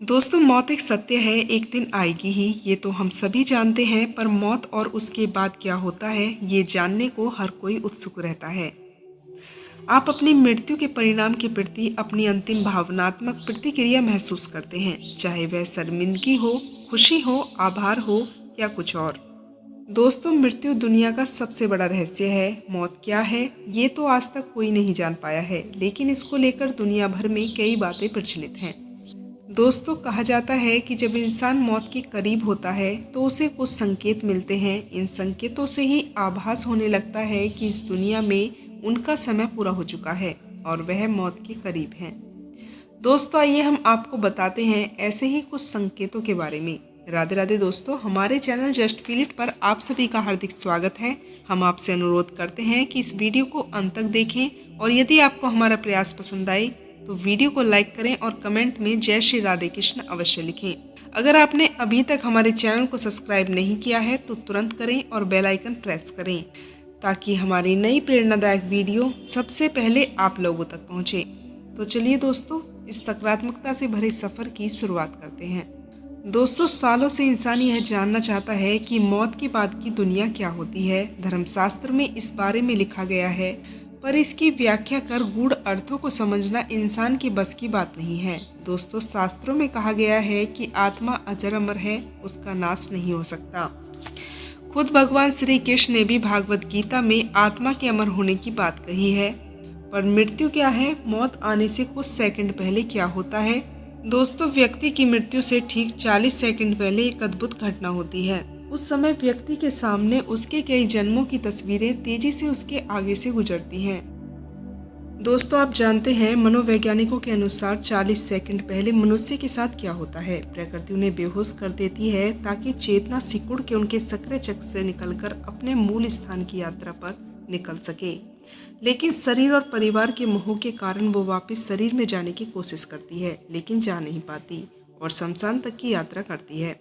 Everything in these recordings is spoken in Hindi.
दोस्तों, मौत एक सत्य है, एक दिन आएगी ही, ये तो हम सभी जानते हैं। पर मौत और उसके बाद क्या होता है, ये जानने को हर कोई उत्सुक रहता है। आप अपनी मृत्यु के परिणाम के प्रति अपनी अंतिम भावनात्मक प्रतिक्रिया महसूस करते हैं, चाहे वह शर्मिंदगी हो, खुशी हो, आभार हो या कुछ और। दोस्तों, मृत्यु दुनिया का सबसे बड़ा रहस्य है। मौत क्या है, ये तो आज तक कोई नहीं जान पाया है, लेकिन इसको लेकर दुनिया भर में कई बातें प्रचलित हैं। दोस्तों, कहा जाता है कि जब इंसान मौत के करीब होता है तो उसे कुछ संकेत मिलते हैं। इन संकेतों से ही आभास होने लगता है कि इस दुनिया में उनका समय पूरा हो चुका है और वह मौत के करीब हैं। दोस्तों, आइए हम आपको बताते हैं ऐसे ही कुछ संकेतों के बारे में। राधे राधे दोस्तों, हमारे चैनल जस्ट फील इट पर आप सभी का हार्दिक स्वागत है। हम आपसे अनुरोध करते हैं कि इस वीडियो को अंत तक देखें और यदि आपको हमारा प्रयास पसंद आए तो वीडियो को लाइक करें और कमेंट में जय श्री राधे कृष्ण अवश्य लिखें। अगर आपने अभी तक हमारे चैनल को सब्सक्राइब नहीं किया है तो तुरंत करें और बेल आइकन प्रेस करें ताकि हमारी नई प्रेरणादायक वीडियो सबसे पहले आप लोगों तक पहुंचे। तो चलिए दोस्तों, इस सकारात्मकता से भरे सफ़र की शुरुआत करते हैं। दोस्तों, सालों से इंसान यह जानना चाहता है कि मौत के बाद की दुनिया क्या होती है। धर्मशास्त्र में इस बारे में लिखा गया है, पर इसकी व्याख्या कर गूढ़ अर्थों को समझना इंसान की बस की बात नहीं है। दोस्तों, शास्त्रों में कहा गया है कि आत्मा अजर अमर है, उसका नाश नहीं हो सकता। खुद भगवान श्री कृष्ण ने भी भागवत गीता में आत्मा के अमर होने की बात कही है। पर मृत्यु क्या है, मौत आने से कुछ सेकंड पहले क्या होता है? दोस्तों, व्यक्ति की मृत्यु से ठीक 40 सेकंड पहले एक अद्भुत घटना होती है। उस समय व्यक्ति के सामने उसके कई जन्मों की तस्वीरें तेजी से उसके आगे से गुजरती हैं। दोस्तों, आप जानते हैं मनोवैज्ञानिकों के अनुसार 40 सेकंड पहले मनुष्य के साथ क्या होता है। प्रकृति उन्हें बेहोश कर देती है ताकि चेतना सिकुड़ के उनके सक्रिय चक्र से निकलकर अपने मूल स्थान की यात्रा पर निकल सके। लेकिन शरीर और परिवार के मोह के कारण वो वापस शरीर में जाने की कोशिश करती है, लेकिन जा नहीं पाती और शमशान तक की यात्रा करती है।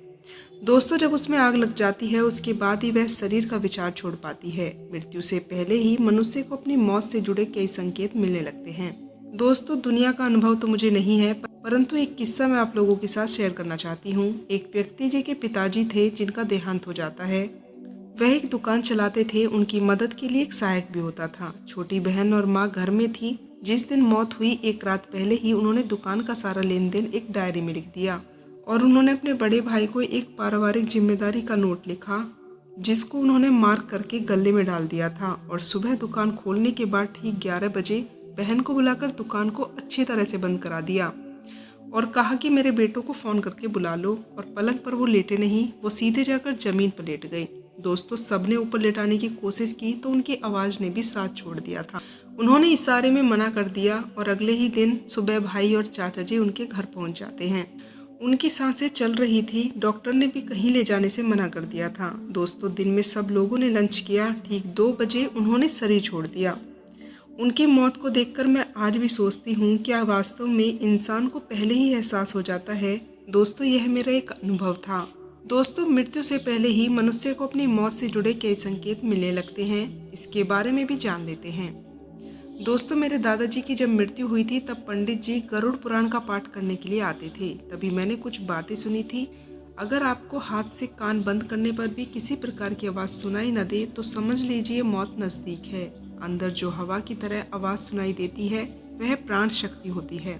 दोस्तों, जब उसमें आग लग जाती है उसके बाद ही वह शरीर का विचार छोड़ पाती है। मृत्यु से पहले ही मनुष्य को अपनी मौत से जुड़े कई संकेत मिलने लगते हैं। दोस्तों, दुनिया का अनुभव तो मुझे नहीं है, परंतु एक किस्सा मैं आप लोगों के साथ शेयर करना चाहती हूँ। एक व्यक्ति जी के पिताजी थे जिनका देहांत हो जाता है। वह एक दुकान चलाते थे, उनकी मदद के लिए एक सहायक भी होता था। छोटी बहन और माँ घर में थी। जिस दिन मौत हुई एक रात पहले ही उन्होंने दुकान का सारा लेन देन एक डायरी में लिख दिया और उन्होंने अपने बड़े भाई को एक पारिवारिक जिम्मेदारी का नोट लिखा, जिसको उन्होंने मार्क करके गले में डाल दिया था। और सुबह दुकान खोलने के बाद ठीक 11 बजे बहन को बुलाकर दुकान को अच्छी तरह से बंद करा दिया और कहा कि मेरे बेटों को फ़ोन करके बुला लो। और पलंग पर वो लेटे नहीं, वो सीधे जाकर ज़मीन पर लेट गए। दोस्तों, सबने ऊपर लेटाने की कोशिश की तो उनकी आवाज़ ने भी साथ छोड़ दिया था। उन्होंने इशारे में मना कर दिया और अगले ही दिन सुबह भाई और चाचा जी उनके घर पहुंच जाते हैं। उनकी सांसें चल रही थी, डॉक्टर ने भी कहीं ले जाने से मना कर दिया था। दोस्तों, दिन में सब लोगों ने लंच किया, ठीक 2 बजे उन्होंने शरीर छोड़ दिया। उनकी मौत को देखकर मैं आज भी सोचती हूँ, क्या वास्तव में इंसान को पहले ही एहसास हो जाता है? दोस्तों, यह मेरा एक अनुभव था। दोस्तों, मृत्यु से पहले ही मनुष्य को अपनी मौत से जुड़े कई संकेत मिलने लगते हैं, इसके बारे में भी जान लेते हैं। दोस्तों, मेरे दादाजी की जब मृत्यु हुई थी तब पंडित जी गरुड़ पुराण का पाठ करने के लिए आते थे। तभी मैंने कुछ बातें सुनी थी। अगर आपको हाथ से कान बंद करने पर भी किसी प्रकार की आवाज़ सुनाई न दे तो समझ लीजिए मौत नज़दीक है। अंदर जो हवा की तरह आवाज़ सुनाई देती है वह प्राण शक्ति होती है।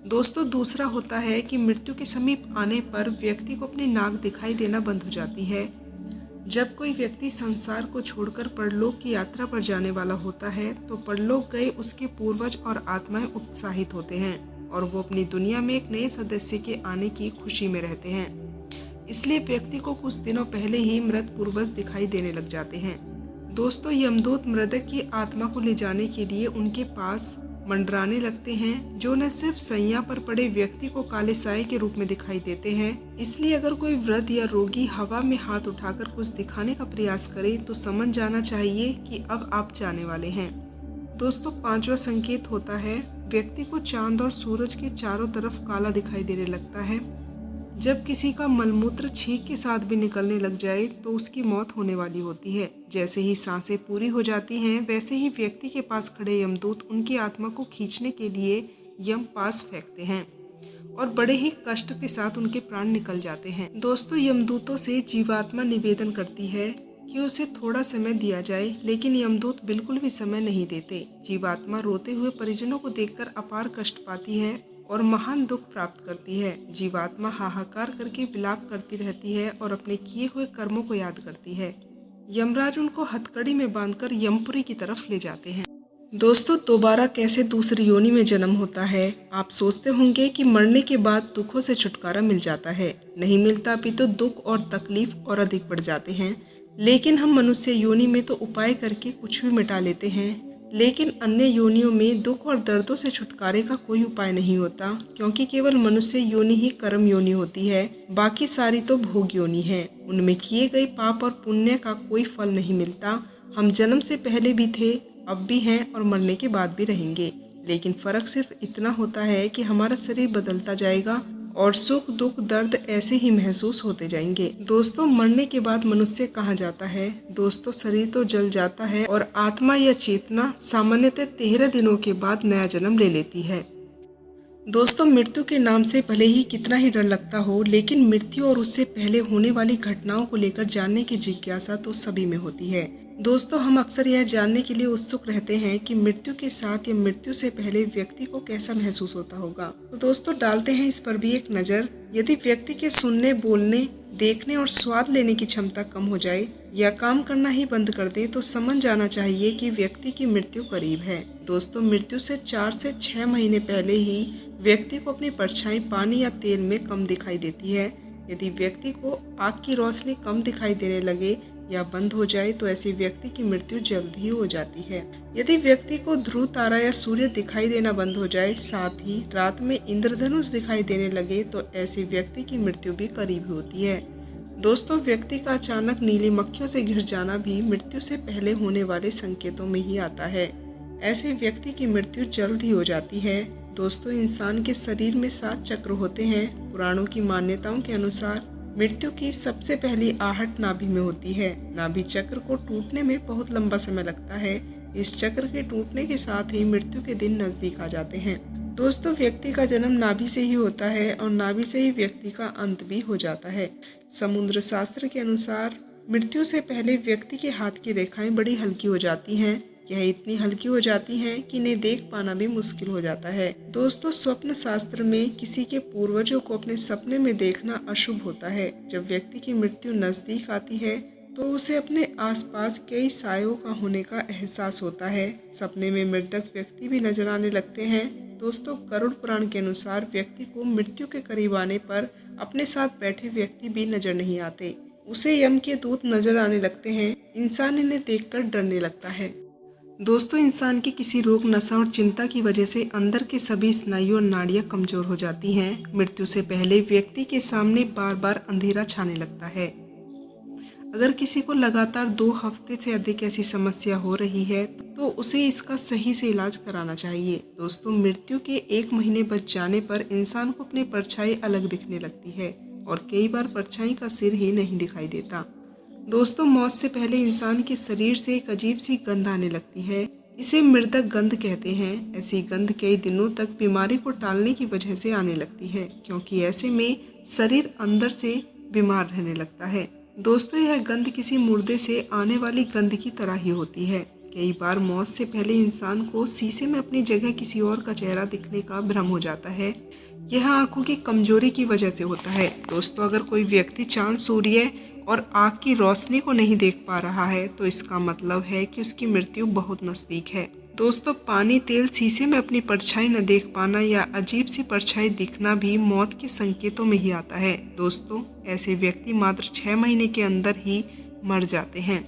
दोस्तों, दूसरा होता है कि मृत्यु के समीप आने पर व्यक्ति को अपनी नाक दिखाई देना बंद हो जाती है। जब कोई व्यक्ति संसार को छोड़कर परलोक की यात्रा पर जाने वाला होता है तो परलोक गए उसके पूर्वज और आत्माएं उत्साहित होते हैं और वो अपनी दुनिया में एक नए सदस्य के आने की खुशी में रहते हैं। इसलिए व्यक्ति को कुछ दिनों पहले ही मृत पूर्वज दिखाई देने लग जाते हैं। दोस्तों, यमदूत मृतक की आत्मा को ले जाने के लिए उनके पास मंडराने लगते हैं, जो न सिर्फ सैया पर पड़े व्यक्ति को काले साए के रूप में दिखाई देते हैं। इसलिए अगर कोई वृद्ध या रोगी हवा में हाथ उठाकर कुछ दिखाने का प्रयास करे तो समझ जाना चाहिए कि अब आप जाने वाले हैं। दोस्तों, पांचवा संकेत होता है व्यक्ति को चांद और सूरज के चारों तरफ काला दिखाई देने लगता है। जब किसी का मलमूत्र छींक के साथ भी निकलने लग जाए तो उसकी मौत होने वाली होती है। जैसे ही सांसें पूरी हो जाती हैं वैसे ही व्यक्ति के पास खड़े यमदूत उनकी आत्मा को खींचने के लिए यम पास फेंकते हैं और बड़े ही कष्ट के साथ उनके प्राण निकल जाते हैं। दोस्तों, यमदूतों से जीवात्मा निवेदन करती है कि उसे थोड़ा समय दिया जाए, लेकिन यमदूत बिल्कुल भी समय नहीं देते। जीवात्मा रोते हुए परिजनों को देखकर अपार कष्ट पाती है और महान दुख प्राप्त करती है। जीवात्मा हाहाकार करके विलाप करती रहती है और अपने किए हुए कर्मों को याद करती है। यमराज उनको हथकड़ी में बांधकर यमपुरी की तरफ ले जाते हैं। दोस्तों, दोबारा कैसे दूसरी योनि में जन्म होता है? आप सोचते होंगे कि मरने के बाद दुखों से छुटकारा मिल जाता है। नहीं मिलता, अभी तो दुख और तकलीफ और अधिक बढ़ जाते हैं। लेकिन हम मनुष्य योनि में तो उपाय करके कुछ भी मिटा लेते हैं, लेकिन अन्य योनियों में दुख और दर्दों से छुटकारे का कोई उपाय नहीं होता, क्योंकि केवल मनुष्य योनि ही कर्म योनि होती है। बाकी सारी तो भोग योनि है। उनमें किए गए पाप और पुण्य का कोई फल नहीं मिलता। हम जन्म से पहले भी थे, अब भी हैं और मरने के बाद भी रहेंगे। लेकिन फर्क सिर्फ इतना होता है कि हमारा शरीर बदलता जाएगा और सुख दुख दर्द ऐसे ही महसूस होते जाएंगे। दोस्तों, मरने के बाद मनुष्य कहाँ जाता है? दोस्तों, शरीर तो जल जाता है और आत्मा या चेतना सामान्यतः 13 दिनों के बाद नया जन्म ले लेती है। दोस्तों, मृत्यु के नाम से भले ही कितना ही डर लगता हो, लेकिन मृत्यु और उससे पहले होने वाली घटनाओं को लेकर जानने की जिज्ञासा तो सभी में होती है। दोस्तों, हम अक्सर यह जानने के लिए उत्सुक रहते हैं कि मृत्यु के साथ या मृत्यु से पहले व्यक्ति को कैसा महसूस होता होगा। तो दोस्तों, डालते हैं इस पर भी एक नज़र। यदि व्यक्ति के सुनने, बोलने, देखने और स्वाद लेने की क्षमता कम हो जाए या काम करना ही बंद कर दे, तो समझ जाना चाहिए कि व्यक्ति की मृत्यु करीब है। दोस्तों, मृत्यु से 4 से 6 महीने पहले ही व्यक्ति को अपनी परछाई पानी या तेल में कम दिखाई देती है। यदि व्यक्ति को आग की रोशनी कम दिखाई देने लगे या बंद हो जाए, तो ऐसे व्यक्ति की मृत्यु जल्द ही हो जाती है। यदि व्यक्ति को ध्रुव तारा या सूर्य दिखाई देना बंद हो जाए, साथ ही रात में इंद्रधनुष दिखाई देने लगे, तो ऐसे व्यक्ति की मृत्यु भी करीब होती है। दोस्तों, व्यक्ति का अचानक नीली मक्खियों से घिर जाना भी मृत्यु से पहले होने वाले संकेतों में ही आता है। ऐसे व्यक्ति की मृत्यु जल्द ही हो जाती है। दोस्तों, इंसान के शरीर में 7 चक्र होते हैं। पुराणों की मान्यताओं के अनुसार मृत्यु की सबसे पहली आहट नाभि में होती है। नाभि चक्र को टूटने में बहुत लंबा समय लगता है। इस चक्र के टूटने के साथ ही मृत्यु के दिन नजदीक आ जाते हैं। दोस्तों, व्यक्ति का जन्म नाभि से ही होता है और नाभि से ही व्यक्ति का अंत भी हो जाता है। समुद्र शास्त्र के अनुसार मृत्यु से पहले व्यक्ति के हाथ की रेखाएं बड़ी हल्की हो जाती हैं। यह इतनी हल्की हो जाती हैं कि इन्हें देख पाना भी मुश्किल हो जाता है। दोस्तों, स्वप्न शास्त्र में किसी के पूर्वजों को अपने सपने में देखना अशुभ होता है। जब व्यक्ति की मृत्यु नजदीक आती है तो उसे अपने आसपास कई सायों का होने का एहसास होता है। सपने में मृतक व्यक्ति भी नजर आने लगते हैं। दोस्तों, गरुड़ पुराण के अनुसार व्यक्ति को मृत्यु के करीब आने पर अपने साथ बैठे व्यक्ति भी नजर नहीं आते। उसे यम के दूत नजर आने लगते हैं। इंसान इन्हें देखकर डरने लगता है। दोस्तों, इंसान के किसी रोग, नशा और चिंता की वजह से अंदर के सभी स्नायु और नाड़ियां कमजोर हो जाती हैं। मृत्यु से पहले व्यक्ति के सामने बार बार अंधेरा छाने लगता है। अगर किसी को लगातार 2 हफ्ते से अधिक ऐसी समस्या हो रही है तो उसे इसका सही से इलाज कराना चाहिए। दोस्तों, मृत्यु के 1 महीने बच जाने पर इंसान को अपनी परछाई अलग दिखने लगती है और कई बार परछाई का सिर ही नहीं दिखाई देता। दोस्तों, मौत से पहले इंसान के शरीर से एक अजीब सी गंध आने लगती है। इसे मृतक गंध कहते हैं। ऐसी गंध कई दिनों तक बीमारी को टालने की वजह से आने लगती है, क्योंकि ऐसे में शरीर अंदर से बीमार रहने लगता है। दोस्तों, यह गंध किसी मुर्दे से आने वाली गंध की तरह ही होती है। कई बार मौत से पहले इंसान को शीशे में अपनी जगह किसी और का चेहरा दिखने का भ्रम हो जाता है। यह आंखों की कमजोरी की वजह से होता है। दोस्तों, अगर कोई व्यक्ति चांद, सूर्य और आग की रोशनी को नहीं देख पा रहा है तो इसका मतलब है कि उसकी मृत्यु बहुत नजदीक है। दोस्तों, पानी, तेल, शीशे में अपनी परछाई न देख पाना या अजीब सी परछाई दिखना भी मौत के संकेतों में ही आता है। दोस्तों, ऐसे व्यक्ति मात्र 6 महीने के अंदर ही मर जाते हैं।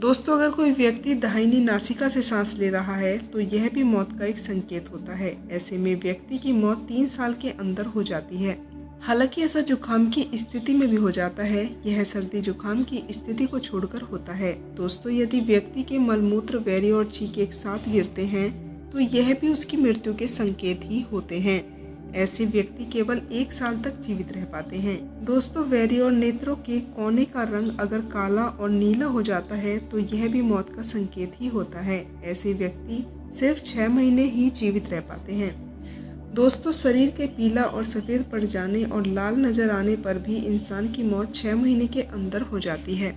दोस्तों, अगर कोई व्यक्ति दाहिनी नासिका से सांस ले रहा है तो यह भी मौत का एक संकेत होता है। ऐसे में व्यक्ति की मौत 3 साल के अंदर हो जाती है। हालांकि ऐसा जुकाम की स्थिति में भी हो जाता है। यह सर्दी जुकाम की स्थिति को छोड़कर होता है। दोस्तों, यदि व्यक्ति के मलमूत्र, वैरी और चीख एक साथ गिरते हैं तो यह भी उसकी मृत्यु के संकेत ही होते हैं। ऐसे व्यक्ति केवल 1 साल तक जीवित रह पाते हैं। दोस्तों, वैरी और नेत्रों के कोने का रंग अगर काला और नीला हो जाता है तो यह भी मौत का संकेत ही होता है। ऐसे व्यक्ति सिर्फ 6 महीने ही जीवित रह पाते हैं। दोस्तों, शरीर के पीला और सफ़ेद पड़ जाने और लाल नज़र आने पर भी इंसान की मौत 6 महीने के अंदर हो जाती है।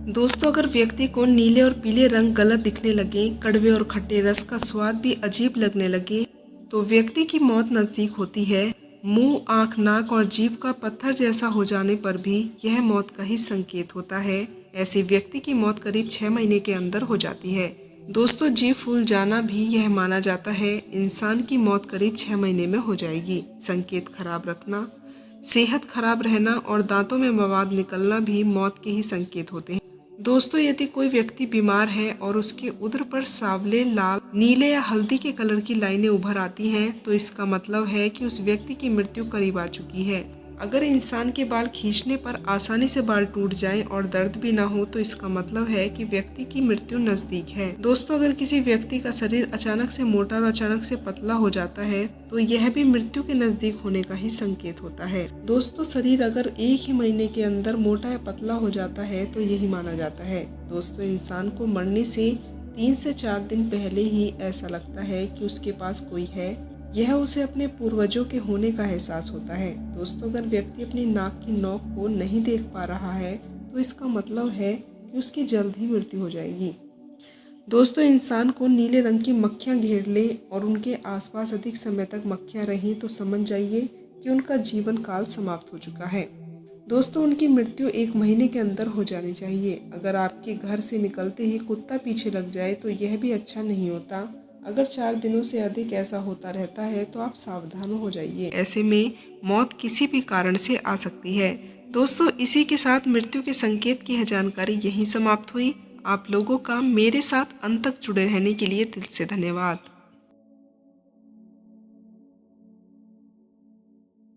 दोस्तों, अगर व्यक्ति को नीले और पीले रंग गलत दिखने लगे, कड़वे और खट्टे रस का स्वाद भी अजीब लगने लगे, तो व्यक्ति की मौत नज़दीक होती है। मुंह, आँख, नाक और जीभ का पत्थर जैसा हो जाने पर भी यह मौत का ही संकेत होता है। ऐसे व्यक्ति की मौत करीब 6 महीने के अंदर हो जाती है। दोस्तों, जीभ फूल जाना भी यह माना जाता है इंसान की मौत करीब 6 महीने में हो जाएगी। संकेत खराब रखना, सेहत खराब रहना और दांतों में मवाद निकलना भी मौत के ही संकेत होते हैं। दोस्तों, यदि कोई व्यक्ति बीमार है और उसके उदर पर सांवले, लाल, नीले या हल्दी के कलर की लाइनें उभर आती हैं, तो इसका मतलब है कि उस व्यक्ति की मृत्यु करीब आ चुकी है। अगर इंसान के बाल खींचने पर आसानी से बाल टूट जाएं और दर्द भी ना हो, तो इसका मतलब है कि व्यक्ति की मृत्यु नजदीक है। दोस्तों, अगर किसी व्यक्ति का शरीर अचानक से मोटा और अचानक से पतला हो जाता है, तो यह भी मृत्यु के नजदीक होने का ही संकेत होता है। दोस्तों, शरीर अगर एक ही महीने के अंदर मोटा या पतला हो जाता है, तो यही माना जाता है। दोस्तों, इंसान को मरने से 3 से 4 दिन पहले ही ऐसा लगता है कि उसके पास कोई है। यह उसे अपने पूर्वजों के होने का एहसास होता है। दोस्तों, अगर व्यक्ति अपनी नाक की नोक को नहीं देख पा रहा है, तो इसका मतलब है कि उसकी जल्द ही मृत्यु हो जाएगी। दोस्तों, इंसान को नीले रंग की मक्खियां घेर ले और उनके आसपास अधिक समय तक मक्खियां रहें, तो समझ जाइए कि उनका जीवन काल समाप्त हो चुका है। दोस्तों, उनकी मृत्यु 1 महीने के अंदर हो जानी चाहिए। अगर आपके घर से निकलते ही कुत्ता पीछे लग जाए, तो यह भी अच्छा नहीं होता। अगर 4 दिनों से अधिक ऐसा होता रहता है, तो आप सावधान हो जाइए। ऐसे में मौत किसी भी कारण से आ सकती है। दोस्तों, इसी के साथ मृत्यु के संकेत की यह जानकारी यहीं समाप्त हुई। आप लोगों का मेरे साथ अंत तक जुड़े रहने के लिए दिल से धन्यवाद।